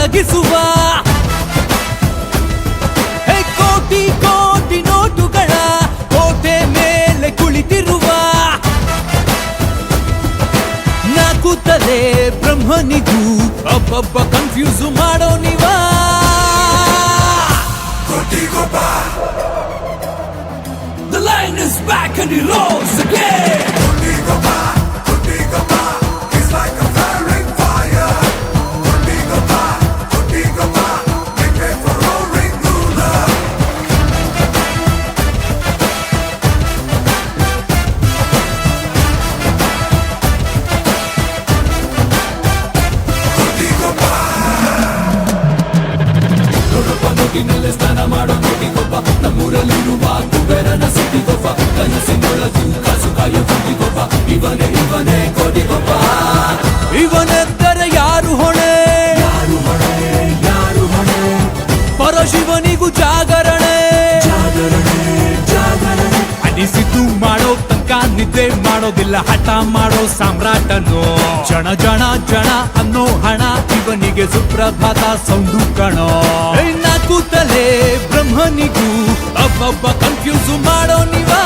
ಮಲಗಿಸುವ ಕೋಟಿ ಕೋಟಿ ನೋಟುಗಳ ಕೋಟೆ ಮೇಲೆ ಕುಳಿತಿರುವ ನಾಕುತ್ತಲೇ ಬ್ರಹ್ಮನಿಗೂ ಒಬ್ಬೊಬ್ಬ ಕನ್ಫ್ಯೂಸ್ ಮಾಡೋ ನೀವ The lion is back and he roars again. He's like a flaring fire. Make way for roaring ruler. ನೋಟಿನಲ್ಲೇ ಸ್ನಾನ ಮಾಡೋ ಕೋಟಿಗೊಬ್ಬ ನಮ್ಮೂರಲ್ಲಿರುವ ಕುಬೇರನ ಸಿಟಿಗೊಬ್ಬ ಕನಸಿನೊಳಗೂ ಕಾಸು ಕಾಯೋ ಕೋಟಿಗೊಬ್ಬ ಇವನೇ ಇವನೇ ಕೋಟಿಗೊಬ್ಬ ಇವನೆದ್ದರೆ ಯಾರು ಹೊಣೆ ಯಾರು ಹೊಣೆ ಯಾರು ಹೊಣೆ ಪರಶಿವನಿಗೂ ಜಾಗರಣೆ ಜಾಗರಣೆ ಜಾಗರಣೆ ಅನಿಸಿದ್ದು ಮಾಡೋ ತನಕ ನಿದ್ದೆ ಮಾಡೋದಿಲ್ಲ ಹಠ ಮಾಡೋ ಸಾಮ್ರಾಟನು ಜನ ಜನ ಜನ ಅನ್ನೋ ಹಣ ಇವನಿಗೆ ಸುಪ್ರಭಾತ ಸೌಂಡು ಕಣೋ ಕೂತಲೇ ಬ್ರಹ್ಮನಿಗೂ ಒಬ್ಬೊಬ್ಬ ಕನ್ಫ್ಯೂಸ್ ಮಾಡೋ ನೀವಾ